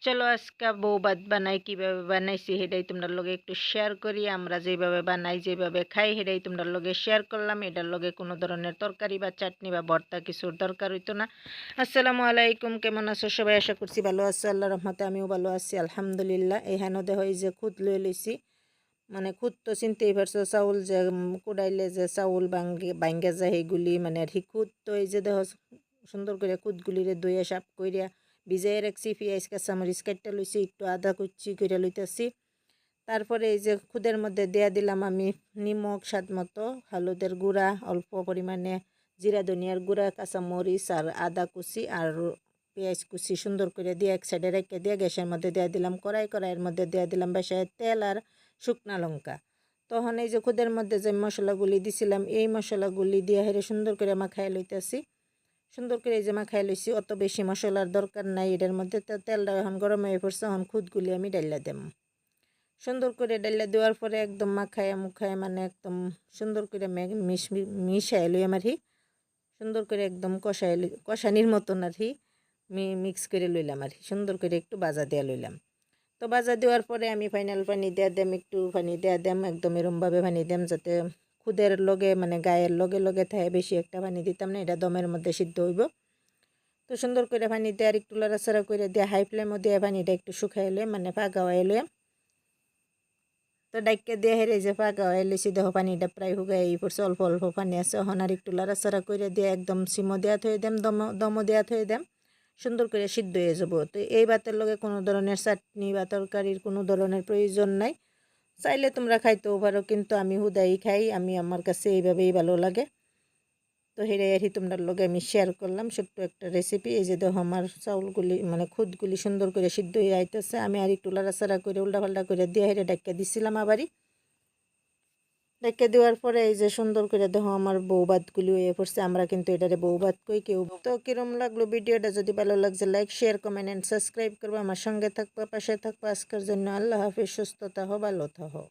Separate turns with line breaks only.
চলো আজকে বউ ভাত বানাই কিভাবে বানাইছি সেটাই তোমরা লগে একটু শেয়ার করি। আমরা যেভাবে বানাই যেভাবে খাই সেটাই তোমরা লগে শেয়ার করলাম। এটার লগে কোনো ধরনের তরকারি বা চাটনি বা ভর্তা কিছুর দরকার হইতো না। আসসালামু আলাইকুম, কেমন আছো সবাই? আশা করছি ভালো আছো, আল্লাহ রহমতে আমিও ভালো আছি আলহামদুলিল্লাহ। এখানে দেখো এই যে খুদ লয়ে লইছি, মানে খুদ তো চিনতেই পারছো, চাউল যে কুড়াইলে যে চাউল ভাঙ্গে যায় সেইগুলি মানে আর কি খুদ। তো এই যে দেখো সুন্দর করে খুদগুলিরে ধুয়ে সাফ কইরা ভিজাই রাখছি। পেঁয়াজ কাঁচামরিচ কাটতে লইছি, একটু আদা কুচি করে লইতেছি। তারপরে এই যে খুদের মধ্যে দেয়া দিলাম আমি নিমক স্বাদ মতো, হলুদের গুঁড়া অল্প পরিমাণে, জিরা ধনিয়ার গুঁড়া, কাঁচামরিচ আর আদা কুচি আর পেঁয়াজ কুচি সুন্দর করে দিয়ে এক সাইডে রেখে দিয়ে গ্যাসের মধ্যে দেওয়া দিলাম কড়াইয়ের মধ্যে দেওয়া দিলাম বেসায়ের তেল আর শুকনা লঙ্কা। তখন এই যে খুদের মধ্যে যে মশলাগুলি দিছিলাম এই মশলাগুলি দিয়ে হেরে সুন্দর করে মাখায় লইতেছি। সুন্দর করে এই যে মাখায় লইছি, অত বেশি মশলার দরকার নাই এটার মধ্যে। তো তেলটা এখন গরম হয়ে পড়ছে, এখন খুদগুলি আমি ডাইলা দেব। সুন্দর করে ডাইলা দেওয়ার পরে একদম মাখায় মুখায় মানে একদম সুন্দর করে মিশাই লই আমার সুন্দর করে একদম কষানির মতন আর মিক্স করে লইলাম আর সুন্দর করে একটু বাজা দেওয়া লইলাম। তো বাজা দেওয়ার পরে আমি ফাইনাল পানি দেওয়া দেম, একটু পানি দেওয়া দেম, একদম এরমভাবে পানি দেম যাতে খুদের লগে মানে গায়ের লগে লগে থাকে, বেশি একটা পানি দিতাম না, এটা দমের মধ্যে সিদ্ধ হইব। তো সুন্দর করে পানি দিয়ে আর একটু লড়াচড়া করে দিয়ে হাই ফ্লেমও দিয়ে পানিটা একটু শুকাইলে মানে পাকা হইলে, তো ডাইকে দিয়ে হেরে যে পাকা হইলে দেখো পানিটা প্রায় শুকাই পড়ছে, অল্প অল্প পানি আছে। এখন আর একটু লড়াচড়া করে দিয়ে একদম সিমো দেওয়া থয়ে দেম, দমও দেওয়া থয়ে দেম, সুন্দর করে সিদ্ধ হয়ে যাব। তো এই ভাতের লগে কোনো ধরনের চাটনি বা তরকারির কোনো ধরনের প্রয়োজন নাই। চাইলে তোমরা খাইতেও পারো, কিন্তু আমি হুদাই খাই, আমার কাছে এইভাবেই ভালো লাগে। তো হেরে আর তোমরা লগে আমি শেয়ার করলাম ছোট্ট একটা রেসিপি। এই যে দেখো আমার চাউলগুলি মানে খুদগুলি সুন্দর করে সিদ্ধ হয়ে আইতেছে। আমি আর একটু লাড়াচাড়া করে উল্টাপাল্টা করে দিয়ে হেরে ডাক্কা দিছিলাম আবারই। ডাক্কা দেওয়ার পরে এই যে সুন্দর করে দেখো আমার বউ ভাতগুলি হয়ে পড়ছে। আমরা কিন্তু এটারে বউ ভাত কই কেউ। তো কিরম লাগলো ভিডিওটা? যদি ভালো লাগছে like share comment and subscribe করবো, আমার সঙ্গে থাকবো, পাশে থাকবো। আজকের জন্য আল্লাহ হাফিজ, সুস্থ থাকো, ভালো থাকো।